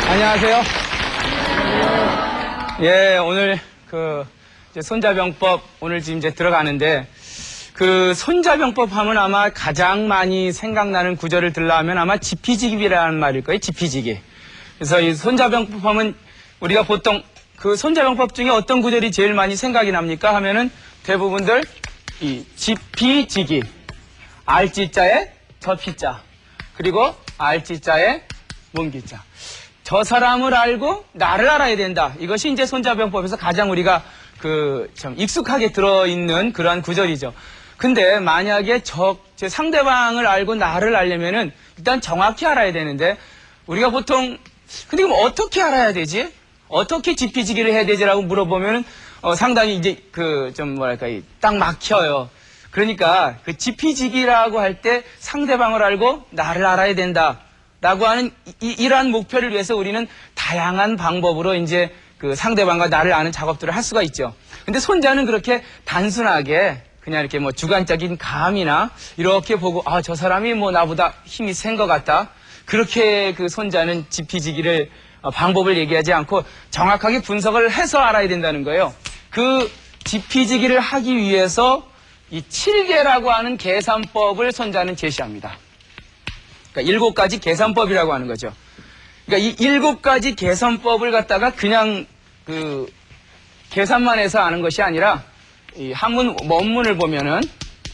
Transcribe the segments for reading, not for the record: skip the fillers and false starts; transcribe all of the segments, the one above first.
안녕하세요. 예, 오늘 이제 손자병법 오늘 지금 이제 들어가는데 손자병법 하면 아마 가장 많이 생각나는 구절을 들라면 아마 지피지기라는 말일 거예요. 지피지기. 그래서 이 손자병법 하면 우리가 보통 손자병법 중에 어떤 구절이 제일 많이 생각이 납니까? 하면은 대부분들 이 지피지기. 알지자에 저피자. 그리고 알지자에 문기자. 저 사람을 알고 나를 알아야 된다. 이것이 이제 손자병법에서 가장 우리가 참 익숙하게 들어있는 그러한 구절이죠. 근데 만약에 제 상대방을 알고 나를 알려면은 일단 정확히 알아야 되는데 우리가 보통 근데 그럼 어떻게 알아야 되지? 어떻게 지피지기를 해야 되지라고 물어보면은 상당히 이제 딱 막혀요. 그러니까 지피지기라고 할 때 상대방을 알고 나를 알아야 된다. 라고 하는 이러한 목표를 위해서 우리는 다양한 방법으로 이제 상대방과 나를 아는 작업들을 할 수가 있죠. 근데 손자는 그렇게 단순하게 그냥 이렇게 주관적인 감이나 이렇게 보고 저 사람이 나보다 힘이 센 것 같다. 그렇게 손자는 지피지기를 방법을 얘기하지 않고 정확하게 분석을 해서 알아야 된다는 거예요. 지피지기를 하기 위해서 이 7개라고 하는 계산법을 손자는 제시합니다. 그러니까 7가지 계산법이라고 하는 거죠. 그러니까 이 7가지 계산법을 갖다가 그냥 계산만 해서 아는 것이 아니라 이 한문 원문을 보면은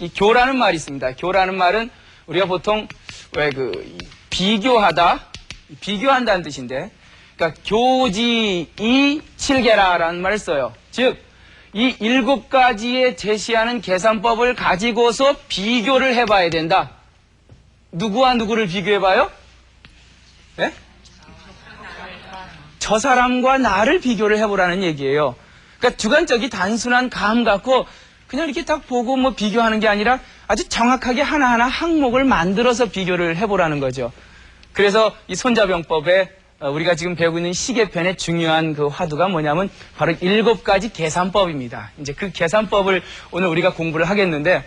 이 교라는 말이 있습니다. 교라는 말은 우리가 보통 비교한다는 뜻인데, 그러니까 교지이 7개라라는 말을 써요. 즉, 이 7가지에 제시하는 계산법을 가지고서 비교를 해봐야 된다. 누구와 누구를 비교해봐요? 네? 저 사람과 나를 비교를 해보라는 얘기예요. 그러니까 주관적이 단순한 감 갖고 그냥 이렇게 딱 보고 비교하는 게 아니라 아주 정확하게 하나하나 항목을 만들어서 비교를 해보라는 거죠. 그래서 이 손자병법에 우리가 지금 배우고 있는 시계편의 중요한 화두가 뭐냐면 바로 7가지 계산법입니다. 이제 그 계산법을 오늘 우리가 공부를 하겠는데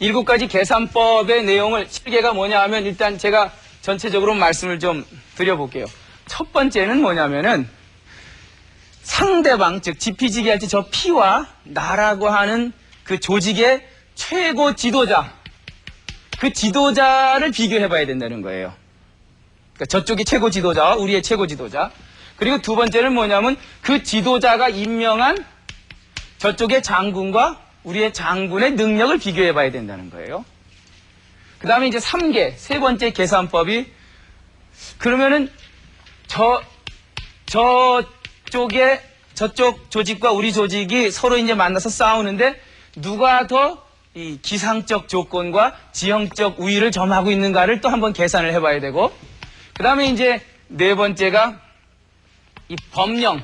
7가지 계산법의 내용을 7개가 뭐냐 하면 일단 제가 전체적으로 말씀을 좀 드려볼게요. 첫 번째는 뭐냐면은 상대방, 즉 지피지기 할 때 저 P와 나라고 하는 그 조직의 최고 지도자, 그 지도자를 비교해 봐야 된다는 거예요. 그러니까 저쪽이 최고 지도자와 우리의 최고 지도자. 그리고 두 번째는 뭐냐면 그 지도자가 임명한 저쪽의 장군과 우리의 장군의 능력을 비교해 봐야 된다는 거예요. 그 다음에 이제 3개, 세 번째 계산법이 그러면은 저쪽 조직과 우리 조직이 서로 이제 만나서 싸우는데 누가 더 이 기상적 조건과 지형적 우위를 점하고 있는가를 또 한번 계산을 해봐야 되고, 그 다음에 이제 네 번째가 이 법령.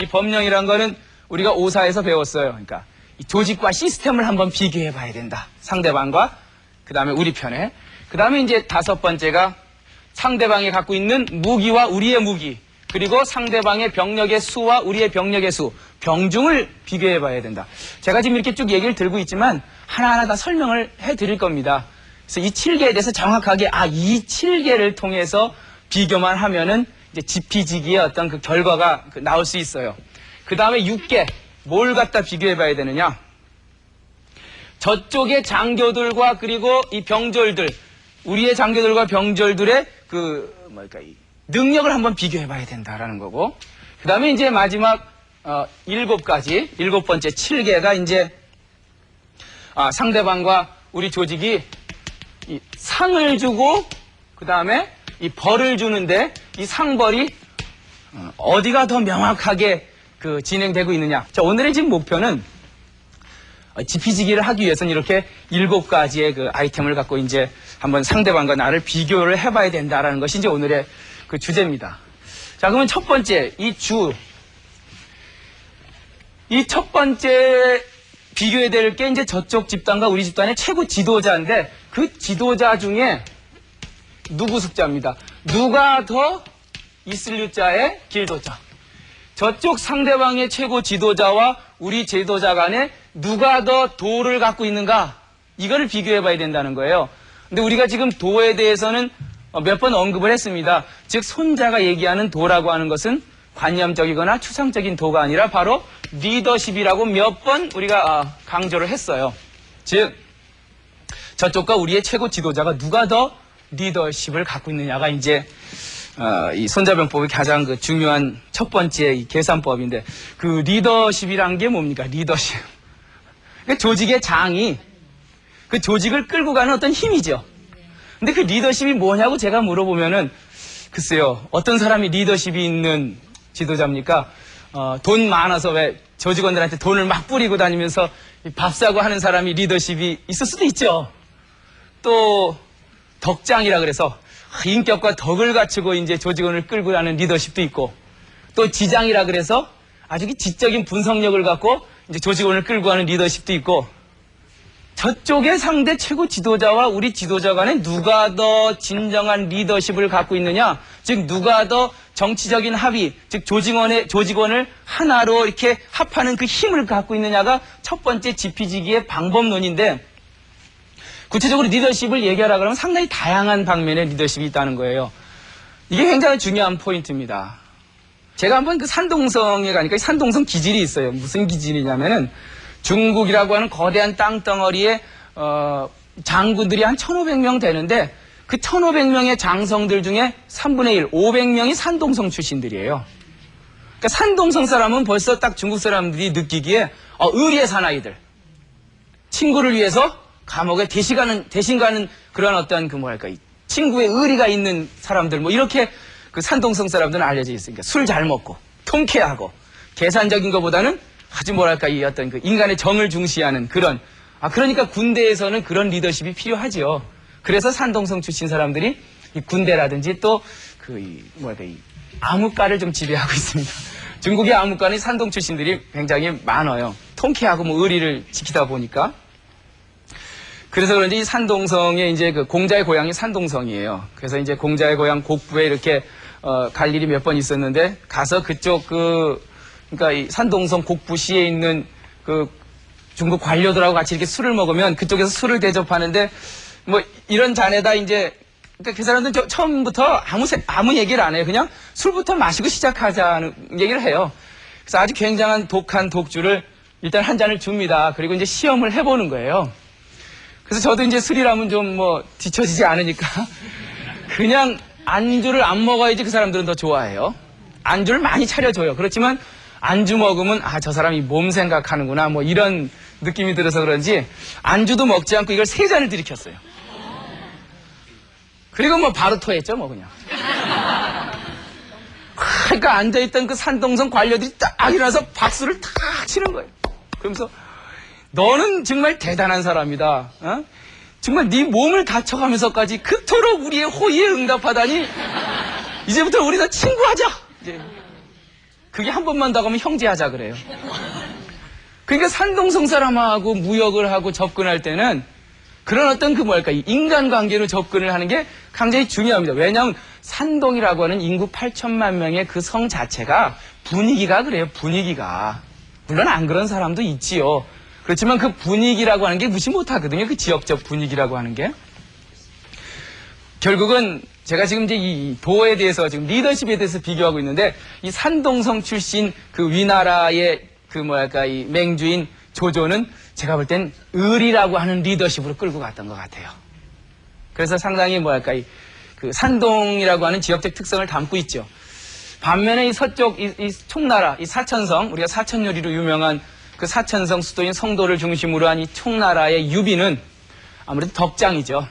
이 법령이란 거는 우리가 오사에서 배웠어요. 그러니까 이 조직과 시스템을 한번 비교해 봐야 된다. 상대방과 그 다음에 우리 편에. 그 다음에 이제 다섯 번째가 상대방이 갖고 있는 무기와 우리의 무기, 그리고 상대방의 병력의 수와 우리의 병력의 수, 병중을 비교해 봐야 된다. 제가 지금 이렇게 쭉 얘기를 들고 있지만 하나하나 다 설명을 해 드릴 겁니다. 그래서 이 7개에 대해서 정확하게 이 7개를 통해서 비교만 하면은 이제 지피지기의 어떤 그 결과가 나올 수 있어요. 그 다음에 6개, 뭘 갖다 비교해 봐야 되느냐? 저쪽의 장교들과 그리고 이 병졸들, 우리의 장교들과 병졸들의 이 능력을 한번 비교해 봐야 된다라는 거고, 그 다음에 이제 마지막 7가지, 7번째 7개가 이제 상대방과 우리 조직이 이 상을 주고 그 다음에 이 벌을 주는데 이 상벌이 어디가 더 명확하게 진행되고 있느냐. 자, 오늘의 지금 목표는 지피지기를 하기 위해서는 이렇게 7가지의 아이템을 갖고 이제 한번 상대방과 나를 비교를 해봐야 된다라는 것이 이제 오늘의 주제입니다. 자, 그러면 첫 번째, 이 첫 번째 비교해야 될 게 이제 저쪽 집단과 우리 집단의 최고 지도자인데 그 지도자 중에 누구 숫자입니다. 누가 더 이슬류자의 길도자. 저쪽 상대방의 최고 지도자와 우리 지도자 간에 누가 더 도를 갖고 있는가, 이거를 비교해 봐야 된다는 거예요. 근데 우리가 지금 도에 대해서는 몇 번 언급을 했습니다. 즉 손자가 얘기하는 도라고 하는 것은 관념적이거나 추상적인 도가 아니라 바로 리더십이라고 몇 번 우리가 강조를 했어요. 즉 저쪽과 우리의 최고 지도자가 누가 더 리더십을 갖고 있느냐가 이제 이 손자병법의 가장 그 중요한 첫 번째 이 계산법인데, 그 리더십이란 게 뭡니까? 리더십. 그 조직의 장이 그 조직을 끌고 가는 어떤 힘이죠. 근데 그 리더십이 뭐냐고 제가 물어보면은 글쎄요, 어떤 사람이 리더십이 있는 지도자입니까? 돈 많아서 왜 조직원들한테 돈을 막 뿌리고 다니면서 밥 사고 하는 사람이 리더십이 있을 수도 있죠. 또 덕장이라 그래서 인격과 덕을 갖추고 이제 조직원을 끌고 가는 리더십도 있고, 또 지장이라 그래서 아주 지적인 분석력을 갖고 이제 조직원을 끌고 가는 리더십도 있고, 저쪽의 상대 최고 지도자와 우리 지도자 간에 누가 더 진정한 리더십을 갖고 있느냐, 즉 누가 더 정치적인 합의, 즉 조직원을 하나로 이렇게 합하는 그 힘을 갖고 있느냐가 첫 번째 지피지기의 방법론인데, 구체적으로 리더십을 얘기하라 그러면 상당히 다양한 방면의 리더십이 있다는 거예요. 이게 굉장히 중요한 포인트입니다. 제가 한번 그 산동성에 가니까 산동성 기질이 있어요. 무슨 기질이냐면은 중국이라고 하는 거대한 땅덩어리에 장군들이 한 1,500명 되는데, 그 1,500명의 장성들 중에 3분의 1, 500명이 산동성 출신들이에요. 그러니까 산동성 사람은 벌써 딱 중국 사람들이 느끼기에 의리의 사나이들, 친구를 위해서 감옥에 대신 가는 그런 어떤 이 친구의 의리가 있는 사람들, 뭐 이렇게 그 산동성 사람들은 알려져 있으니까 술 잘 먹고 통쾌하고 계산적인 것보다는 아주 이 어떤 그 인간의 정을 중시하는 그런, 그러니까 군대에서는 그런 리더십이 필요하죠. 그래서 산동성 출신 사람들이 이 군대라든지 또 이 암흑가를 좀 지배하고 있습니다. 중국의 암흑가는 산동 출신들이 굉장히 많아요. 통쾌하고 뭐 의리를 지키다 보니까. 그래서 그런지 이 산동성의 이제 그 공자의 고향이 산동성이에요. 그래서 이제 공자의 고향 곡부에 이렇게 갈 일이 몇 번 있었는데, 가서 그쪽 그러니까 이 산동성 곡부시에 있는 그 중국 관료들하고 같이 이렇게 술을 먹으면 그쪽에서 술을 대접하는데, 뭐 이런 잔에다 이제 그러니까 그 사람들은 처음부터 아무 얘기를 안 해요. 그냥 술부터 마시고 시작하자는 얘기를 해요. 그래서 아주 굉장한 독한 독주를 일단 한 잔을 줍니다. 그리고 이제 시험을 해보는 거예요. 그래서 저도 이제 술이라면 좀 뒤처지지 않으니까 그냥 안주를 안 먹어야지 그 사람들은 더 좋아해요. 안주를 많이 차려줘요. 그렇지만 안주 먹으면 저 사람이 몸 생각하는구나 뭐 이런 느낌이 들어서 그런지 안주도 먹지 않고 이걸 3잔을 들이켰어요. 그리고 바로 토했죠 그냥. 그러니까 앉아있던 그 산동성 관료들이 딱 일어나서 박수를 탁 치는 거예요. 그러면서 너는 정말 대단한 사람이다. 정말 네 몸을 다쳐가면서까지 그토록 우리의 호의에 응답하다니 이제부터 우리 다 친구하자. 이제 그게 한 번만 더 가면 형제하자 그래요. 그러니까 산동성 사람하고 무역을 하고 접근할 때는 그런 어떤 이 인간관계로 접근을 하는 게 굉장히 중요합니다. 왜냐하면 산동이라고 하는 인구 8천만 명의 그 성 자체가 분위기가 그래요. 분위기가. 물론 안 그런 사람도 있지요. 그렇지만 그 분위기라고 하는 게 무시 못하거든요. 그 지역적 분위기라고 하는 게. 결국은 제가 지금 이제 이 도에 대해서 지금 리더십에 대해서 비교하고 있는데, 이 산동성 출신 그 위나라의 이 맹주인 조조는 제가 볼 땐 의리라고 하는 리더십으로 끌고 갔던 것 같아요. 그래서 상당히 그 산동이라고 하는 지역적 특성을 담고 있죠. 반면에 이 서쪽 이 총나라, 이 사천성, 우리가 사천요리로 유명한 그 사천성 수도인 성도를 중심으로 한 이 총나라의 유비는 아무래도 덕장이죠.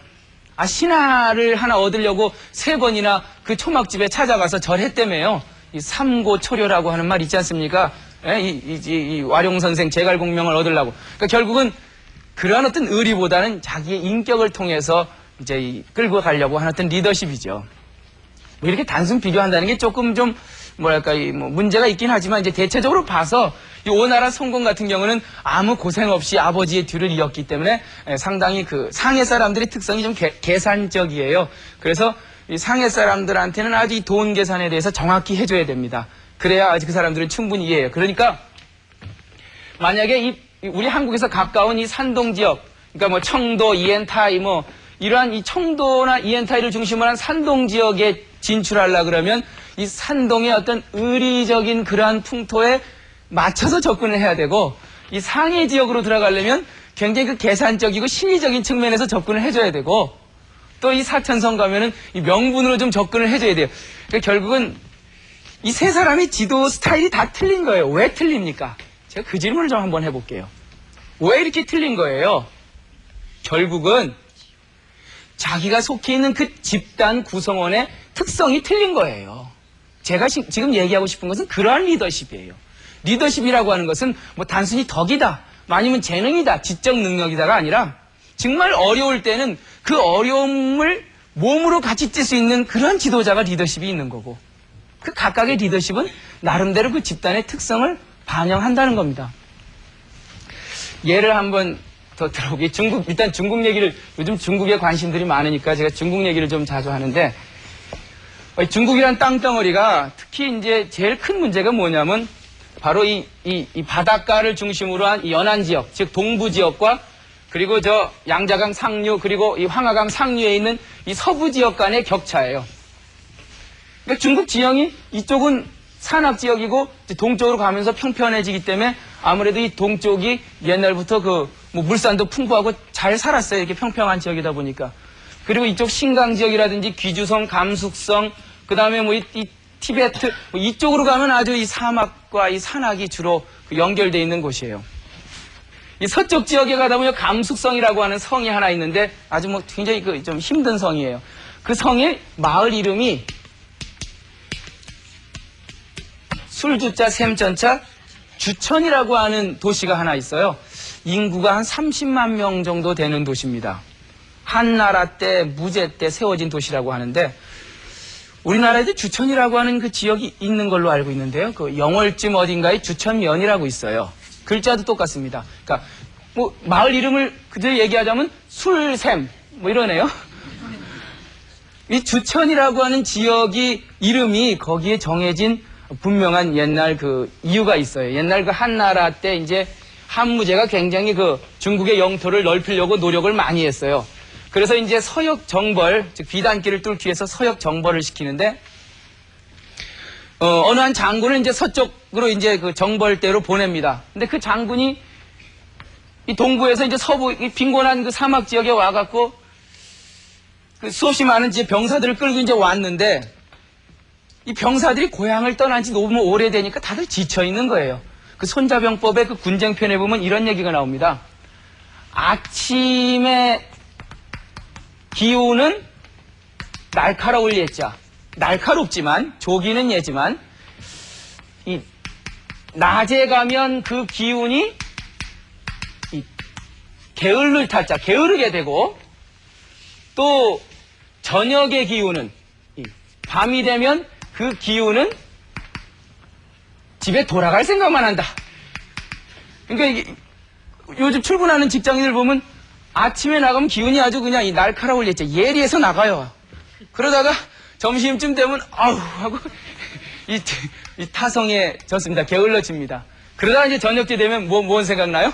신하를 하나 얻으려고 3번이나 그 초막집에 찾아가서 절했다며요. 이 삼고초려라고 하는 말 있지 않습니까? 이 와룡선생 제갈공명을 얻으려고. 그러니까 결국은 그러한 어떤 의리보다는 자기의 인격을 통해서 이제 끌고 가려고 하는 어떤 리더십이죠. 이렇게 단순 비교한다는 게 조금 좀 문제가 있긴 하지만 이제 대체적으로 봐서 이 오나라 성공 같은 경우는 아무 고생 없이 아버지의 뒤를 이었기 때문에 상당히 그 상해 사람들의 특성이 좀 계산적이에요. 그래서 이 상해 사람들한테는 아주 이 돈 계산에 대해서 정확히 해줘야 됩니다. 그래야 아직 그 사람들은 충분히 이해해요. 그러니까 만약에 우리 한국에서 가까운 이 산동 지역, 그러니까 청도, 이엔타이 이러한 이 청도나 이엔타이를 중심으로 한 산동 지역에 진출하려 그러면 이 산동의 어떤 의리적인 그러한 풍토에 맞춰서 접근을 해야 되고, 이 상해 지역으로 들어가려면 굉장히 그 계산적이고 심리적인 측면에서 접근을 해줘야 되고, 또 이 사천성 가면은 이 명분으로 좀 접근을 해줘야 돼요. 그러니까 결국은 이 세 사람의 지도 스타일이 다 틀린 거예요. 왜 틀립니까? 제가 그 질문을 좀 한번 해볼게요. 왜 이렇게 틀린 거예요? 결국은 자기가 속해 있는 그 집단 구성원의 특성이 틀린 거예요. 제가 지금 얘기하고 싶은 것은 그러한 리더십이에요. 리더십이라고 하는 것은 뭐 단순히 덕이다, 아니면 재능이다, 지적 능력이다가 아니라 정말 어려울 때는 그 어려움을 몸으로 같이 뛸 수 있는 그런 지도자가 리더십이 있는 거고, 그 각각의 리더십은 나름대로 그 집단의 특성을 반영한다는 겁니다. 예를 한번 더 들어보게. 일단 중국 얘기를, 요즘 중국에 관심들이 많으니까 제가 중국 얘기를 좀 자주 하는데, 중국이란 땅덩어리가 특히 이제 제일 큰 문제가 뭐냐면 바로 이 바닷가를 중심으로 한 이 연안 지역, 즉 동부 지역과 그리고 저 양자강 상류 그리고 이 황하강 상류에 있는 이 서부 지역 간의 격차예요. 그러니까 중국 지형이 이쪽은 산악 지역이고 동쪽으로 가면서 평평해지기 때문에 아무래도 이 동쪽이 옛날부터 뭐 물산도 풍부하고 잘 살았어요. 이렇게 평평한 지역이다 보니까. 그리고 이쪽 신강 지역이라든지 귀주성, 감숙성, 그 다음에 뭐 이 티베트, 뭐 이쪽으로 가면 아주 이 사막과 이 산악이 주로 연결되어 있는 곳이에요. 이 서쪽 지역에 가다 보면 감숙성이라고 하는 성이 하나 있는데 아주 뭐 굉장히 좀 힘든 성이에요. 그 성의 마을 이름이 술주자 샘전차 주천이라고 하는 도시가 하나 있어요. 인구가 한 30만 명 정도 되는 도시입니다. 한나라 때, 무제 때 세워진 도시라고 하는데, 우리나라에도 주천이라고 하는 그 지역이 있는 걸로 알고 있는데요. 그 영월쯤 어딘가에 주천면이라고 있어요. 글자도 똑같습니다. 그러니까 뭐 마을 이름을 그대로 얘기하자면 술샘 뭐 이러네요. 이 주천이라고 하는 지역이 이름이 거기에 정해진 분명한 옛날 그 이유가 있어요. 옛날 그 한나라 때 이제 한무제가 굉장히 그 중국의 영토를 넓히려고 노력을 많이 했어요. 그래서 이제 서역 정벌, 즉 비단길을 뚫기 위해서 서역 정벌을 시키는데, 어느 한 장군을 이제 서쪽으로 이제 그 정벌대로 보냅니다. 근데 그 장군이 이 동부에서 이제 서부, 이 빈곤한 그 사막 지역에 와갖고 그 수없이 많은 이제 병사들을 끌고 이제 왔는데, 이 병사들이 고향을 떠난 지 너무 오래되니까 다들 지쳐 있는 거예요. 그 손자병법의 그 군쟁편에 보면 이런 얘기가 나옵니다. 아침에 기운은 날카로울 예자. 날카롭지만, 조기는 예지만, 이 낮에 가면 그 기운이 게을를 타자, 게으르게 되고, 또 저녁의 기운은, 밤이 되면 그 기운은 집에 돌아갈 생각만 한다. 그러니까 요즘 출근하는 직장인들 보면 아침에 나가면 기운이 아주 그냥 이 날카로울 예자, 예리해서 나가요. 그러다가 점심쯤 되면 아우 하고 이 타성에 졌습니다. 게을러집니다. 그러다가 이제 저녁때 되면 뭔 생각나요?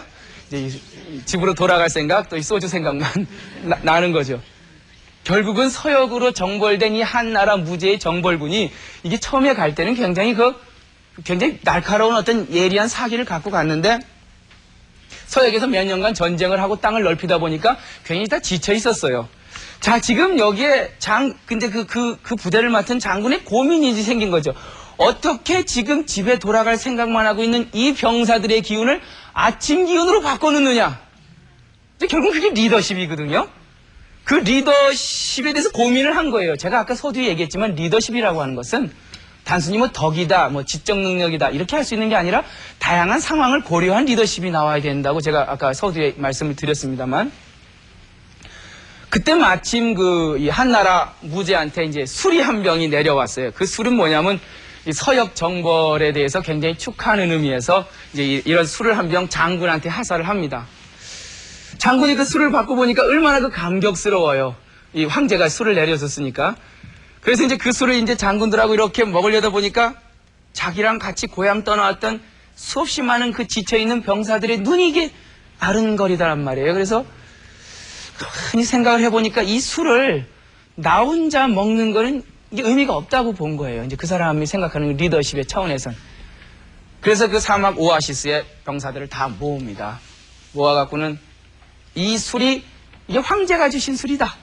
이제 집으로 돌아갈 생각, 또 이 소주 생각만 나는 거죠. 결국은 서역으로 정벌된 이 한나라 무제의 정벌군이 이게 처음에 갈 때는 굉장히 굉장히 날카로운 어떤 예리한 사기를 갖고 갔는데, 서역에서 몇 년간 전쟁을 하고 땅을 넓히다 보니까 괜히 다 지쳐 있었어요. 자, 지금 여기에 근데 그 부대를 맡은 장군의 고민이 생긴 거죠. 어떻게 지금 집에 돌아갈 생각만 하고 있는 이 병사들의 기운을 아침 기운으로 바꿔놓느냐. 결국 그게 리더십이거든요. 그 리더십에 대해서 고민을 한 거예요. 제가 아까 서두에 얘기했지만 리더십이라고 하는 것은 단순히 뭐 덕이다, 뭐 지적 능력이다 이렇게 할 수 있는 게 아니라 다양한 상황을 고려한 리더십이 나와야 된다고 제가 아까 서두에 말씀을 드렸습니다만, 그때 마침 이 한나라 무제한테 이제 술이 한 병이 내려왔어요. 그 술은 뭐냐면 이 서역 정벌에 대해서 굉장히 축하하는 의미에서 이제 이런 술을 한 병 장군한테 하사를 합니다. 장군이 그 술을 받고 보니까 얼마나 감격스러워요. 이 황제가 술을 내려줬으니까. 그래서 이제 그 술을 이제 장군들하고 이렇게 먹으려다 보니까 자기랑 같이 고향 떠나왔던 수없이 많은 그 지쳐있는 병사들의 눈이 이게 아른거리다란 말이에요. 그래서 가만히 생각을 해보니까 이 술을 나 혼자 먹는 거는 이게 의미가 없다고 본 거예요. 이제 그 사람이 생각하는 리더십의 차원에선. 그래서 그 사막 오아시스의 병사들을 다 모읍니다. 모아갖고는 이 술이 이게 황제가 주신 술이다.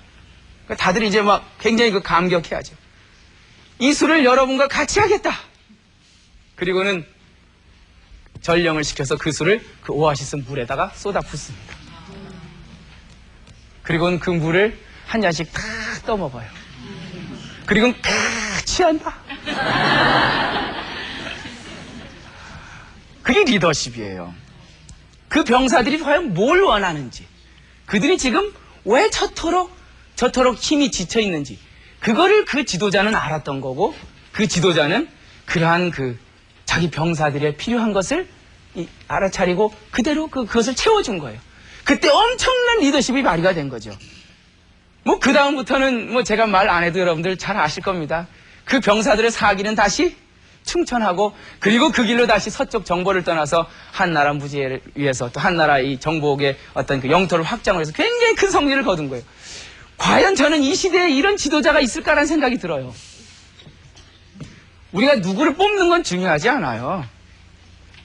다들 이제 막 굉장히 그 감격해하죠. 이 술을 여러분과 같이 하겠다. 그리고는 전령을 시켜서 그 술을 그 오아시스 물에다가 쏟아 붓습니다. 그리고는 그 물을 한 잔씩 탁 떠먹어요. 그리고는 탁 취한다. 그게 리더십이에요. 그 병사들이 과연 뭘 원하는지, 그들이 지금 왜 저토록 힘이 지쳐 있는지, 그거를 그 지도자는 알았던 거고, 그 지도자는 그러한 그 자기 병사들의 필요한 것을 알아차리고 그대로 그것을 채워준 거예요. 그때 엄청난 리더십이 발휘가 된 거죠. 뭐 그 다음부터는 뭐 제가 말 안 해도 여러분들 잘 아실 겁니다. 그 병사들의 사기는 다시 충천하고, 그리고 그 길로 다시 서쪽 정보를 떠나서 한나라 무지를 위해서, 또 한나라 이 정복의 어떤 그 영토를 확장을 해서 굉장히 큰 성리를 거둔 거예요. 과연 저는 이 시대에 이런 지도자가 있을까라는 생각이 들어요. 우리가 누구를 뽑는 건 중요하지 않아요.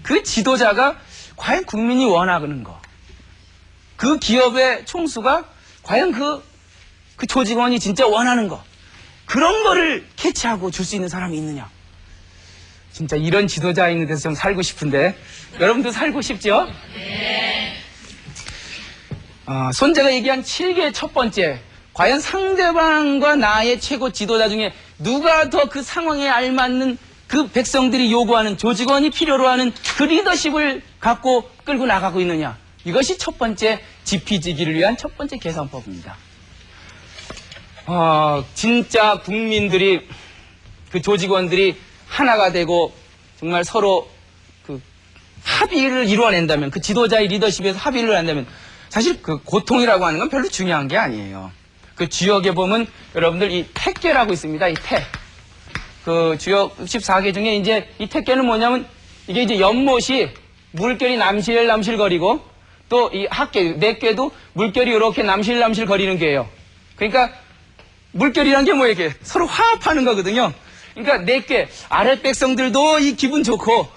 그 지도자가 과연 국민이 원하는 거, 그 기업의 총수가 과연 그 조직원이 진짜 원하는 거, 그런 거를 캐치하고 줄 수 있는 사람이 있느냐. 진짜 이런 지도자 있는 데서 좀 살고 싶은데, 여러분도 살고 싶죠? 네. 손자가 얘기한 7개의 첫 번째, 과연 상대방과 나의 최고 지도자 중에 누가 더 그 상황에 알맞는 그 백성들이 요구하는, 조직원이 필요로 하는 그 리더십을 갖고 끌고 나가고 있느냐. 이것이 첫 번째 지피지기를 위한 첫 번째 개선법입니다. 진짜 국민들이, 그 조직원들이 하나가 되고 정말 서로 그 합의를 이루어낸다면, 그 지도자의 리더십에서 합의를 한다면, 사실 그 고통이라고 하는 건 별로 중요한 게 아니에요. 그 주역에 보면 여러분들 이 택계라고 있습니다. 이 택. 그 주역 64개 중에 이제 이 택계는 뭐냐면, 이게 이제 연못이 물결이 남실남실 거리고, 또 이 학계, 넷개도 물결이 이렇게 남실남실 거리는 게예요. 그러니까 물결이란 게 뭐예요? 이게 서로 화합하는 거거든요. 그러니까 4개, 아랫 백성들도 이 기분 좋고,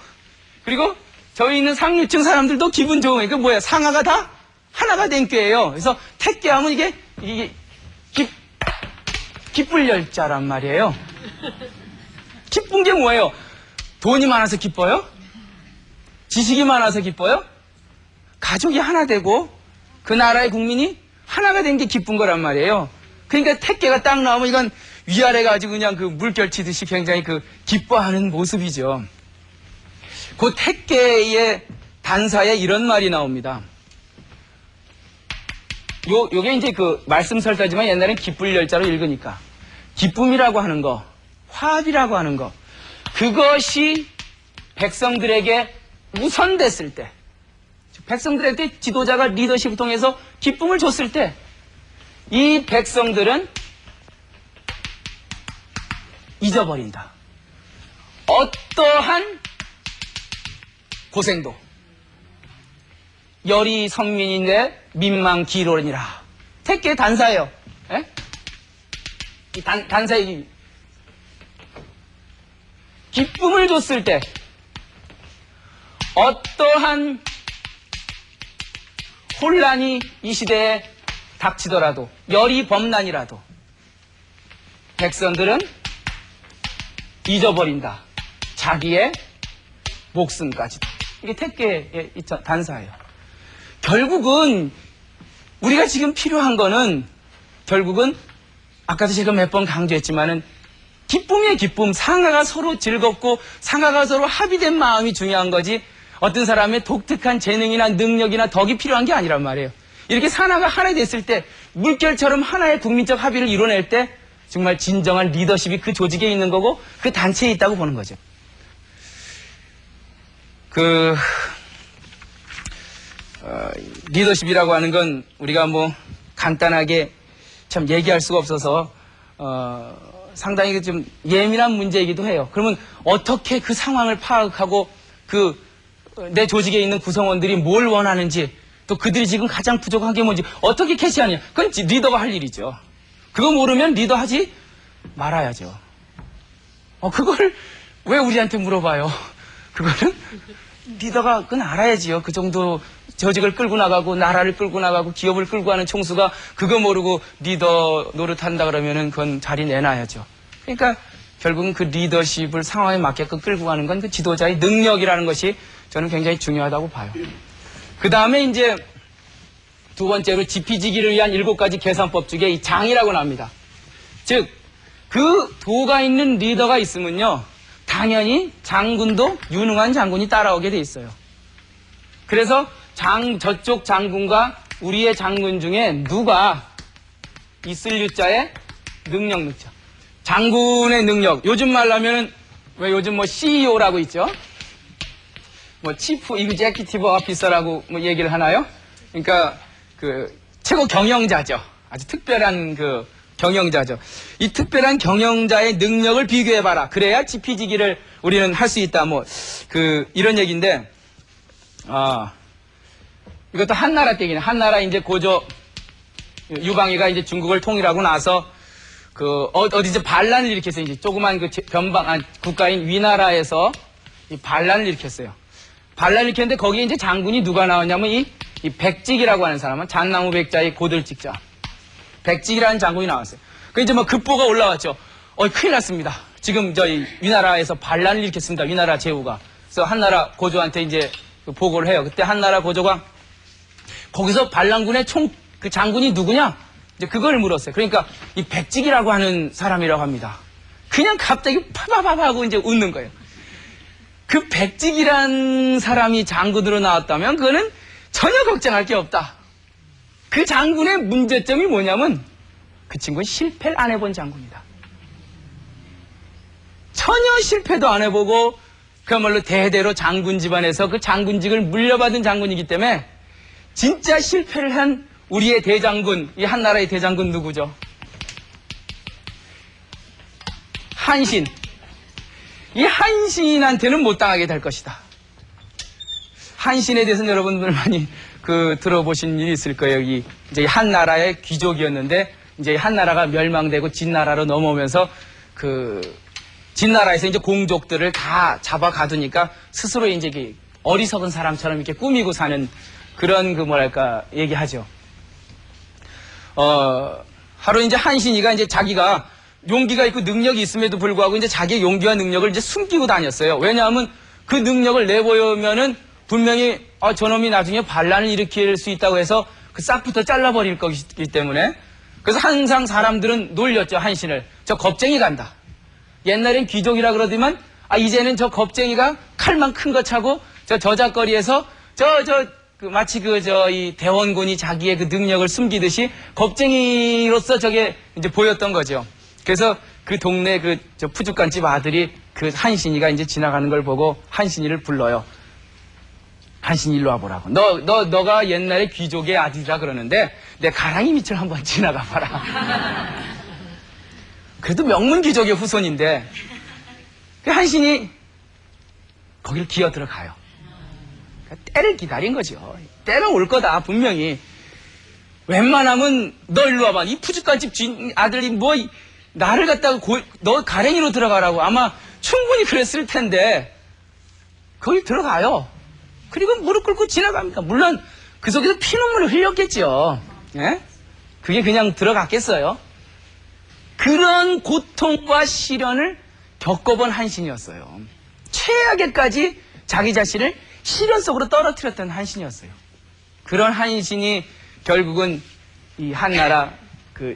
그리고 저희 있는 상류층 사람들도 기분 좋은, 그러니까 뭐야, 상하가 다 하나가 된 꾀예요. 그래서 택계하면 이게 기쁠 열자란 말이에요. 기쁜 게 뭐예요? 돈이 많아서 기뻐요? 지식이 많아서 기뻐요? 가족이 하나 되고 그 나라의 국민이 하나가 된 게 기쁜 거란 말이에요. 그러니까 택계가 딱 나오면 이건 위아래 가지고 그냥 그 물결 치듯이 굉장히 그 기뻐하는 모습이죠. 그 택계의 단사에 이런 말이 나옵니다. 요게 이제 그 말씀설자지만 옛날엔 기쁠 열자로 읽으니까, 기쁨이라고 하는 거, 화합이라고 하는 거, 그것이 백성들에게 우선됐을 때, 백성들에게 지도자가 리더십을 통해서 기쁨을 줬을 때, 이 백성들은 잊어버린다. 어떠한 고생도. 열이 성민인데 민망 기로니라. 택계 단사예요. 에? 이 단사의 기쁨을 줬을 때, 어떠한 혼란이 이 시대에 닥치더라도, 열이 범난이라도 백성들은 잊어버린다. 자기의 목숨까지도. 이게 택계의 단사예요. 결국은 우리가 지금 필요한 거는, 결국은 아까도 제가 몇 번 강조했지만은, 기쁨이에요. 기쁨. 상하가 서로 즐겁고 상하가 서로 합의된 마음이 중요한 거지, 어떤 사람의 독특한 재능이나 능력이나 덕이 필요한 게 아니란 말이에요. 이렇게 산하가 하나 됐을 때, 물결처럼 하나의 국민적 합의를 이뤄낼 때 정말 진정한 리더십이 그 조직에 있는 거고 그 단체에 있다고 보는 거죠. 리더십이라고 하는 건 우리가 뭐 간단하게 참 얘기할 수가 없어서 상당히 좀 예민한 문제이기도 해요. 그러면 어떻게 그 상황을 파악하고 내 조직에 있는 구성원들이 뭘 원하는지, 또 그들이 지금 가장 부족한 게 뭔지 어떻게 캐치하냐. 그건 리더가 할 일이죠. 그거 모르면 리더 하지 말아야죠. 그걸 왜 우리한테 물어봐요? 그거는 리더가 그건 알아야지요. 그 정도 조직을 끌고 나가고 나라를 끌고 나가고 기업을 끌고 가는 총수가 그거 모르고 리더 노릇한다 그러면은 그건 자리 내놔야죠. 그러니까 결국은 그 리더십을 상황에 맞게끔 끌고 가는 건 그 지도자의 능력이라는 것이 저는 굉장히 중요하다고 봐요. 그 다음에 이제 두 번째로 지피지기를 위한 7가지 계산법 중에 이 장이라고 나옵니다. 즉, 그 도가 있는 리더가 있으면요, 당연히 장군도 유능한 장군이 따라오게 돼 있어요. 그래서 저쪽 장군과 우리의 장군 중에 누가 있을 유자의 능력. 장군의 능력. 요즘 말로 하면은, 왜 요즘 뭐 CEO라고 있죠? 뭐 치프 이그제큐티브 오피서라고 뭐 얘기를 하나요? 그러니까 그 최고 경영자죠. 아주 특별한 그 경영자죠. 이 특별한 경영자의 능력을 비교해봐라. 그래야 지피지기를 우리는 할 수 있다. 뭐 이런 얘기인데, 이것도 한나라 때기네. 한나라 이제 고조 유방이가 이제 중국을 통일하고 나서 어디 이제 반란을 일으켰어요. 이제 조그만 그 국가인 위나라에서 이 반란을 일으켰어요. 반란을 일으켰는데 거기에 이제 장군이 누가 나왔냐면 이 백직이라고 하는 사람은 잣나무 백자의 고들직자. 백직이라는 장군이 나왔어요. 그 이제 뭐 급보가 올라왔죠. 큰일 났습니다. 지금 저희 위나라에서 반란을 일으켰습니다. 위나라 제후가. 그래서 한나라 고조한테 이제 보고를 해요. 그때 한나라 고조가 거기서 반란군의 그 장군이 누구냐? 이제 그걸 물었어요. 그러니까 이 백직이라고 하는 사람이라고 합니다. 그냥 갑자기 파바바바 하고 이제 웃는 거예요. 그 백직이란 사람이 장군으로 나왔다면 그거는 전혀 걱정할 게 없다. 그 장군의 문제점이 뭐냐면 그 친구는 실패를 안 해본 장군이다. 전혀 실패도 안 해보고 그야말로 대대로 장군 집안에서 그 장군직을 물려받은 장군이기 때문에 진짜 실패를 한 우리의 대장군, 이 한나라의 대장군 누구죠? 한신. 이 한신한테는 못 당하게 될 것이다. 한신에 대해서는 여러분들 많이 들어보신 일이 있을 거예요. 이제 한나라의 귀족이었는데 이제 한나라가 멸망되고 진나라로 넘어오면서 진나라에서 이제 공족들을 다 잡아 가두니까 스스로 이제 어리석은 사람처럼 이렇게 꾸미고 사는 그런 얘기하죠. 하루 이제 한신이가 이제 자기가 용기가 있고 능력이 있음에도 불구하고 이제 자기의 용기와 능력을 이제 숨기고 다녔어요. 왜냐하면 그 능력을 내보이면은 분명히 저놈이 나중에 반란을 일으킬 수 있다고 해서 그 싹부터 잘라버릴 거기 때문에. 그래서 항상 사람들은 놀렸죠, 한신을. 저 겁쟁이 간다. 옛날엔 귀족이라 그러더만 이제는 저 겁쟁이가 칼만 큰 거 차고 저 저작거리에서 마치 이 대원군이 자기의 그 능력을 숨기듯이 겁쟁이로서 저게 이제 보였던 거죠. 그래서 그 동네 저 푸죽간집 아들이 그 한신이가 이제 지나가는 걸 보고 한신이를 불러요. 한신이 일로 와보라고. 너가 옛날에 귀족의 아들이라 그러는데 내 가랑이 밑을 한번 지나가 봐라. 그래도 명문 귀족의 후손인데 그 한신이 거길 기어 들어가요. 때를 기다린 거죠. 때는 올 거다, 분명히. 웬만하면 너 일로 와봐. 이 푸죽간집 아들이 나를 갖다가 너 가랭이로 들어가라고 아마 충분히 그랬을 텐데 거기 들어가요. 그리고 무릎 꿇고 지나갑니다. 물론 그 속에서 피눈물을 흘렸겠죠. 예? 그게 그냥 들어갔겠어요. 그런 고통과 시련을 겪어본 한신이었어요. 최악에까지 자기 자신을 시련 속으로 떨어뜨렸던 한신이었어요. 그런 한신이 결국은 이 한나라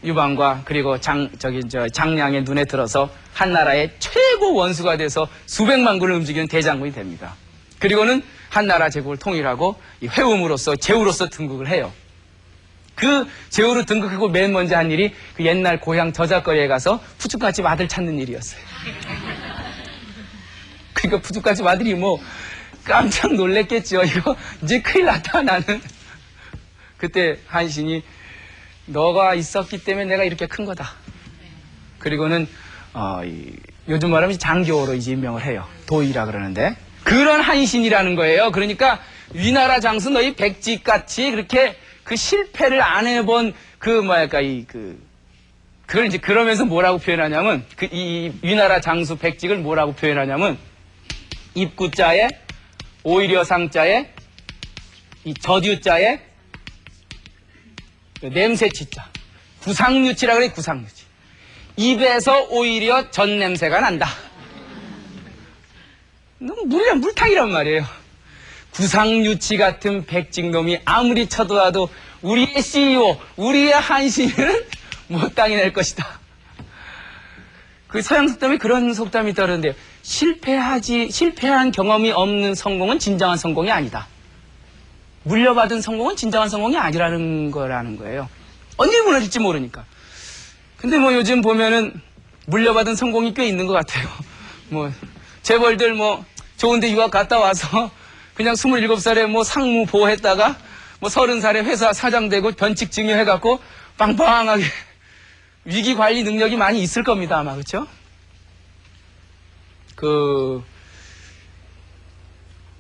유방과 그리고 장량의 눈에 들어서 한나라의 최고 원수가 돼서 수백만 군을 움직이는 대장군이 됩니다. 그리고는 한나라 제국을 통일하고 이 회음으로서 제후로서 등극을 해요. 그 제후로 등극하고 맨 먼저 한 일이 그 옛날 고향 저작거리에 가서 푸죽간집 아들 찾는 일이었어요. 그러니까 푸죽간집 아들이 깜짝 놀랬겠죠. 이거 이제 큰일 났다, 나는. 그때 한신이 너가 있었기 때문에 내가 이렇게 큰 거다. 그리고는 요즘 말하면 장교로 이제 임명을 해요. 도의라 그러는데 그런 한신이라는 거예요. 그러니까 위나라 장수 너희 백직같이 그렇게 그 실패를 안 해본 그걸 이제 그러면서 뭐라고 표현하냐면 이 위나라 장수 백직을 뭐라고 표현하냐면 입구자에 오히려 상자에 이 젖유자에 냄새치자 구상유치라 그래. 구상유치. 입에서 오히려 젖 냄새가 난다. 너무 물탕이란 말이에요. 구상유치 같은 백직놈이 아무리 쳐도와도 우리의 CEO, 우리의 한신은 못 당해낼 것이다. 그 서양 속담에 그런 속담이 있다는데요. 실패한 경험이 없는 성공은 진정한 성공이 아니다. 물려받은 성공은 진정한 성공이 아니라는 거예요. 언제 무너질지 모르니까. 근데 뭐 요즘 보면은 물려받은 성공이 꽤 있는 것 같아요. 뭐 재벌들 뭐 좋은데 유학 갔다 와서 그냥 27살에 뭐 상무 보했다가 뭐 30살에 회사 사장 되고 변칙 증여해갖고 빵빵하게 위기 관리 능력이 많이 있을 겁니다, 아마. 그렇죠?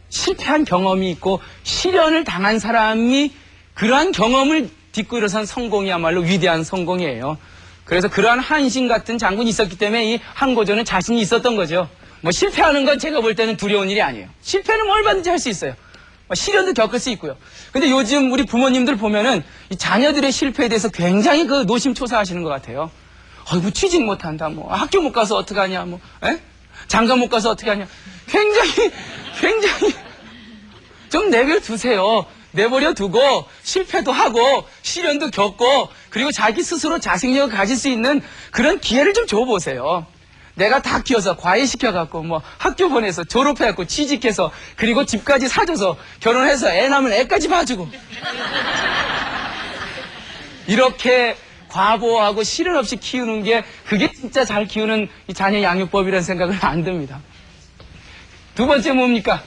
실패한 경험이 있고 실현을 당한 사람이 그러한 경험을 딛고 일어선 성공이야말로 위대한 성공이에요. 그래서 그러한 한신 같은 장군이 있었기 때문에 이 항고전은 자신이 있었던 거죠. 뭐 실패하는 건 제가 볼 때는 두려운 일이 아니에요. 실패는 얼마든지 할 수 있어요. 시련도 겪을 수 있고요. 근데 요즘 우리 부모님들 보면은 이 자녀들의 실패에 대해서 굉장히 노심초사하시는 것 같아요. 뭐 취직 못한다, 뭐 학교 못 가서 어떡하냐, 뭐 장가 못 가서 어떻게 하냐. 굉장히 좀 내버려 두세요. 내버려 두고 실패도 하고 시련도 겪고 그리고 자기 스스로 자생력을 가질 수 있는 그런 기회를 좀 줘보세요. 내가 다 키워서 과외시켜갖고 뭐 학교 보내서 졸업해갖고 취직해서 그리고 집까지 사줘서 결혼해서 애 낳으면 애까지 봐주고 이렇게 과보하고 시련 없이 키우는 게 그게 진짜 잘 키우는 이 자녀 양육법이라는 생각은 안 듭니다. 두 번째 뭡니까?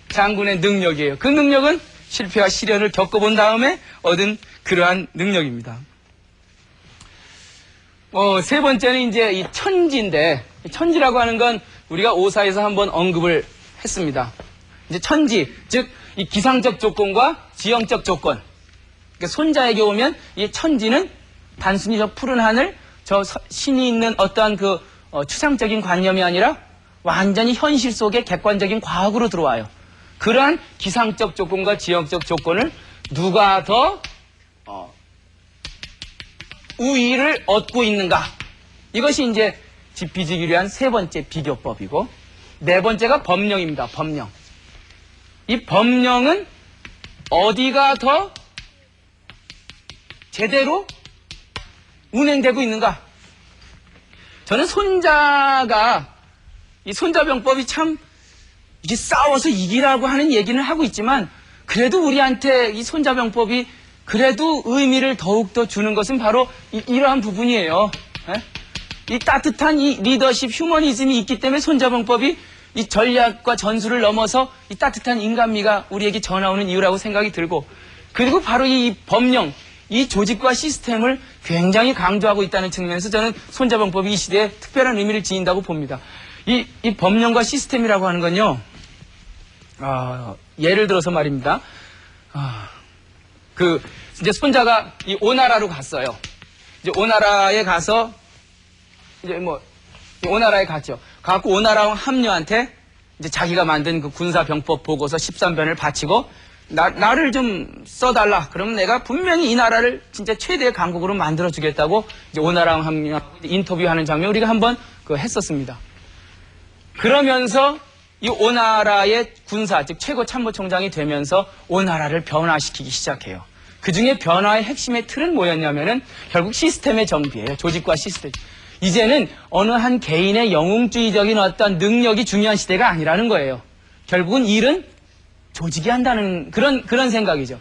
장군의 능력이에요. 그 능력은 실패와 시련을 겪어본 다음에 얻은 그러한 능력입니다. 세 번째는 이제 이 천지인데, 천지라고 하는 건 우리가 오사에서 한번 언급을 했습니다. 이제 천지, 즉, 이 기상적 조건과 지형적 조건. 그러니까 손자에게 오면 이 천지는 단순히 저 푸른 하늘, 저 신이 있는 어떠한 추상적인 관념이 아니라 완전히 현실 속의 객관적인 과학으로 들어와요. 그러한 기상적 조건과 지형적 조건을 누가 더 우위를 얻고 있는가. 이것이 이제 지피지기를 위한 세 번째 비교법이고, 네 번째가 법령입니다. 법령. 이 법령은 어디가 더 제대로 운행되고 있는가. 저는 이 손자병법이 참 이게 싸워서 이기라고 하는 얘기는 하고 있지만 그래도 우리한테 이 손자병법이 그래도 의미를 더욱더 주는 것은 바로 이러한 부분이에요. 이 따뜻한 이 리더십, 휴머니즘이 있기 때문에 손자병법이 이 전략과 전술을 넘어서 이 따뜻한 인간미가 우리에게 전해오는 이유라고 생각이 들고, 그리고 바로 이 법령, 이 조직과 시스템을 굉장히 강조하고 있다는 측면에서 저는 손자병법이 이 시대에 특별한 의미를 지닌다고 봅니다. 이 법령과 시스템이라고 하는 건요, 예를 들어서 말입니다. 이제 손자가 이 오나라로 갔어요. 이제 오나라에 가서, 오나라에 갔죠. 가갖고 오나라 함녀한테 이제 자기가 만든 그 군사병법 보고서 13변을 바치고, 나를 좀 써달라. 그러면 내가 분명히 이 나라를 진짜 최대의 강국으로 만들어주겠다고 이제 오나라 함녀 인터뷰하는 장면 우리가 한번 했었습니다. 그러면서 이 오나라의 군사, 즉 최고 참모총장이 되면서 오나라를 변화시키기 시작해요. 그 중에 변화의 핵심의 틀은 뭐였냐면은 결국 시스템의 정비예요. 조직과 시스템. 이제는 어느 한 개인의 영웅주의적인 어떤 능력이 중요한 시대가 아니라는 거예요. 결국은 일은 조직이 한다는 그런 생각이죠.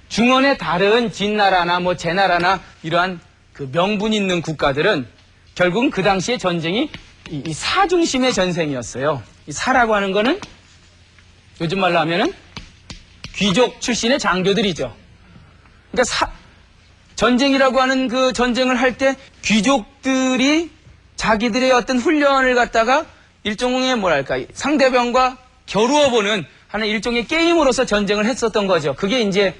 중원의 다른 진나라나 뭐 제나라나 이러한 그 명분 있는 국가들은 결국은 그 당시의 전쟁이 이 사중심의 전쟁이었어요. 이 사라고 하는 거는 요즘 말로 하면은 귀족 출신의 장교들이죠. 그러니까 전쟁이라고 하는 그 전쟁을 할 때 귀족들이 자기들의 어떤 훈련을 갖다가 일종의 상대방과 겨루어보는 하는 일종의 게임으로서 전쟁을 했었던 거죠. 그게 이제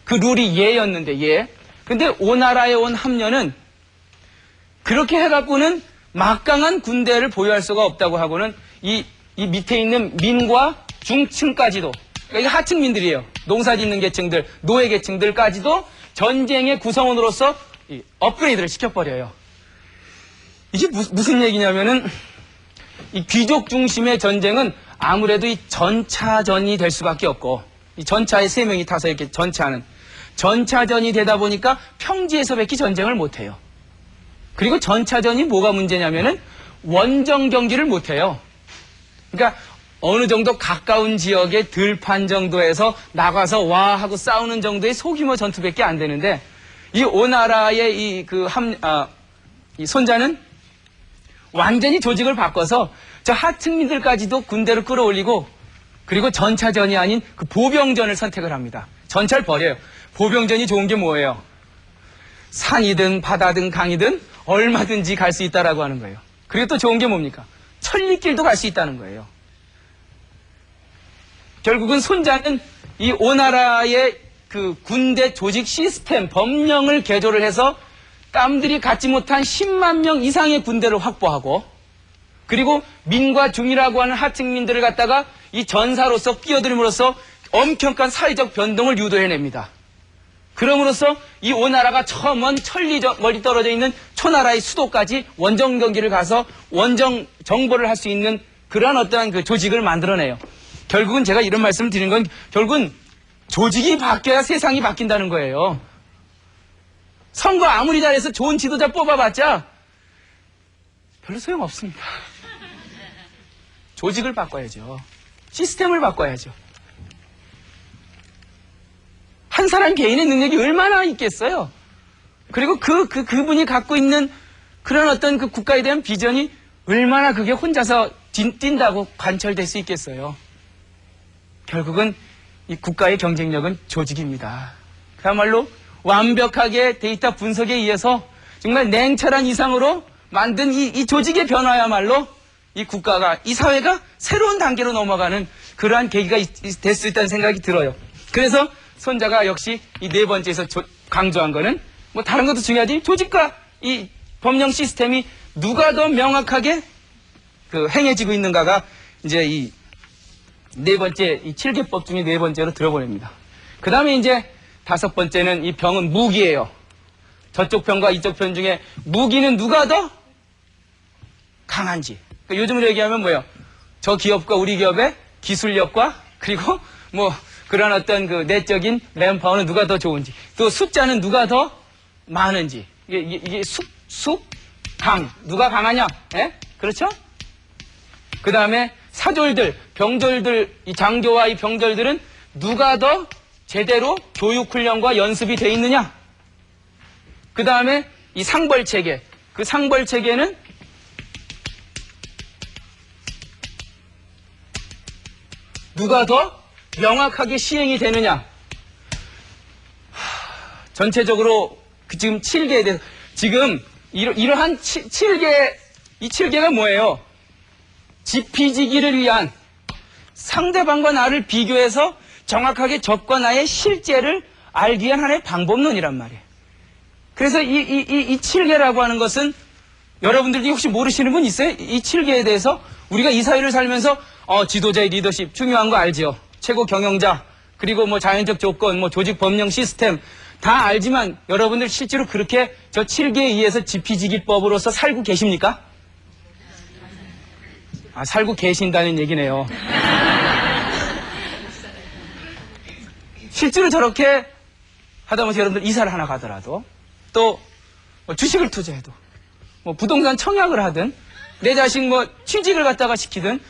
그 룰이 예였는데, 예. 근데 오나라에 온 함녀는 그렇게 해갖고는 막강한 군대를 보유할 수가 없다고 하고는 이 밑에 있는 민과 중층까지도, 그러니까 이게 하층민들이에요. 농사 짓는 계층들, 노예 계층들까지도 전쟁의 구성원으로서 업그레이드를 시켜버려요. 이게 무슨 얘기냐면은 이 귀족 중심의 전쟁은 아무래도 이 전차전이 될 수밖에 없고, 이 전차에 3명이 타서 이렇게 전차하는 전차전이 되다 보니까 평지에서밖에 전쟁을 못해요. 그리고 전차전이 뭐가 문제냐면은 원정 경기를 못해요. 그러니까 어느 정도 가까운 지역의 들판 정도에서 나가서 와 하고 싸우는 정도의 소규모 전투밖에 안 되는데, 이 오나라의 이 손자는 완전히 조직을 바꿔서 저 하층민들까지도 군대를 끌어올리고, 그리고 전차전이 아닌 그 보병전을 선택을 합니다. 전차를 버려요. 보병전이 좋은 게 뭐예요? 산이든 바다든 강이든 얼마든지 갈 수 있다라고 하는 거예요. 그리고 또 좋은 게 뭡니까? 천리길도 갈 수 있다는 거예요. 결국은 손자는 이 오나라의 그 군대 조직 시스템, 법령을 개조를 해서 땀들이 갖지 못한 10만 명 이상의 군대를 확보하고, 그리고 민과 중이라고 하는 하층민들을 갖다가 이 전사로서 끼어들임으로써 엄청난 사회적 변동을 유도해냅니다. 그럼으로써 이 오나라가 저 먼 천리 멀리 떨어져 있는 초나라의 수도까지 원정 경기를 가서 원정 정보를 할 수 있는 그러한 어떠한 그 조직을 만들어내요. 결국은 제가 이런 말씀을 드리는 건, 결국은 조직이 바뀌어야 세상이 바뀐다는 거예요. 선거 아무리 잘해서 좋은 지도자 뽑아봤자 별로 소용없습니다. 조직을 바꿔야죠. 시스템을 바꿔야죠. 한 사람 개인의 능력이 얼마나 있겠어요? 그리고 그분이 갖고 있는 그런 어떤 그 국가에 대한 비전이 얼마나 그게 혼자서 뛴다고 관철될 수 있겠어요? 결국은 이 국가의 경쟁력은 조직입니다. 그야말로 완벽하게 데이터 분석에 의해서 정말 냉철한 이상으로 만든 이 조직의 변화야말로 이 국가가, 이 사회가 새로운 단계로 넘어가는 그러한 계기가 될 수 있다는 생각이 들어요. 그래서 손자가 역시 이 4번째에서 강조한 거는 뭐 다른 것도 중요하지, 조직과 이 법령 시스템이 누가 더 명확하게 그 행해지고 있는가가 이제 이 4번째, 이 7개법 중에 4번째로 들어보냅니다. 그 다음에 이제 5번째는 이 병은 무기예요. 저쪽 편과 이쪽 편 중에 무기는 누가 더 강한지. 그러니까 요즘으로 얘기하면 뭐예요? 저 기업과 우리 기업의 기술력과 그리고 뭐 그런 어떤 그 내적인 맨파워는 누가 더 좋은지, 또 숫자는 누가 더 많은지, 이게 강, 누가 강하냐? 예? 그렇죠? 그 다음에 사졸들, 병졸들, 이 장교와 이 병졸들은 누가 더 제대로 교육훈련과 연습이 돼 있느냐? 그 다음에 이 상벌체계, 그 상벌체계는 누가 더 명확하게 시행이 되느냐? 전체적으로 지금 7개에 대해서, 지금 이러한 7개, 이 7개가 뭐예요? 지피지기를 위한, 상대방과 나를 비교해서 정확하게 적과 나의 실제를 알기 위한 하나의 방법론이란 말이에요. 그래서 이 7개라고 하는 것은 여러분들이 혹시 모르시는 분 있어요? 이 7개에 대해서 우리가 이 사회를 살면서 지도자의 리더십 중요한 거 알지요? 최고 경영자, 그리고 뭐 자연적 조건, 뭐 조직 법령 시스템 다 알지만 여러분들 실제로 그렇게 저 7개에 의해서 지피지기법으로서 살고 계십니까? 아, 살고 계신다는 얘기네요. 실제로 저렇게 하다못해 여러분들 이사를 하나 가더라도, 또 뭐 주식을 투자해도, 뭐 부동산 청약을 하든, 내 자식 뭐 취직을 갖다가 시키든,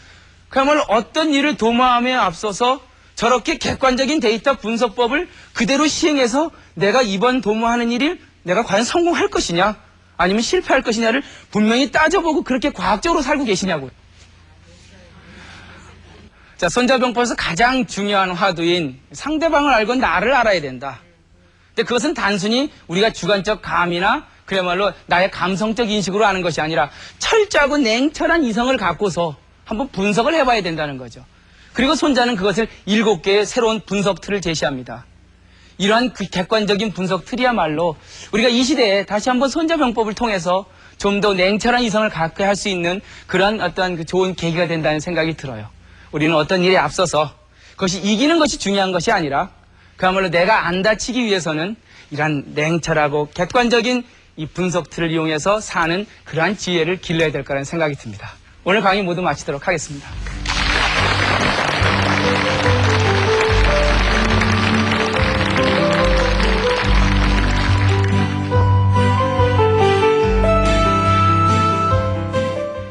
그야말로 어떤 일을 도모함에 앞서서 저렇게 객관적인 데이터 분석법을 그대로 시행해서 내가 이번 도모하는 일이 내가 과연 성공할 것이냐 아니면 실패할 것이냐를 분명히 따져보고 그렇게 과학적으로 살고 계시냐고요. 자, 손자병법에서 가장 중요한 화두인 상대방을 알고 나를 알아야 된다. 근데 그것은 단순히 우리가 주관적 감이나 그야말로 나의 감성적 인식으로 아는 것이 아니라 철저하고 냉철한 이성을 갖고서 한번 분석을 해봐야 된다는 거죠. 그리고 손자는 그것을 7개의 새로운 분석 틀을 제시합니다. 이러한 그 객관적인 분석 틀이야말로 우리가 이 시대에 다시 한번 손자병법을 통해서 좀 더 냉철한 이성을 갖게 할 수 있는 그런 어떤 그 좋은 계기가 된다는 생각이 들어요. 우리는 어떤 일에 앞서서 그것이 이기는 것이 중요한 것이 아니라 그야말로 내가 안 다치기 위해서는 이러한 냉철하고 객관적인 이 분석 틀을 이용해서 사는 그러한 지혜를 길러야 될 거라는 생각이 듭니다. 오늘 강의 모두 마치도록 하겠습니다.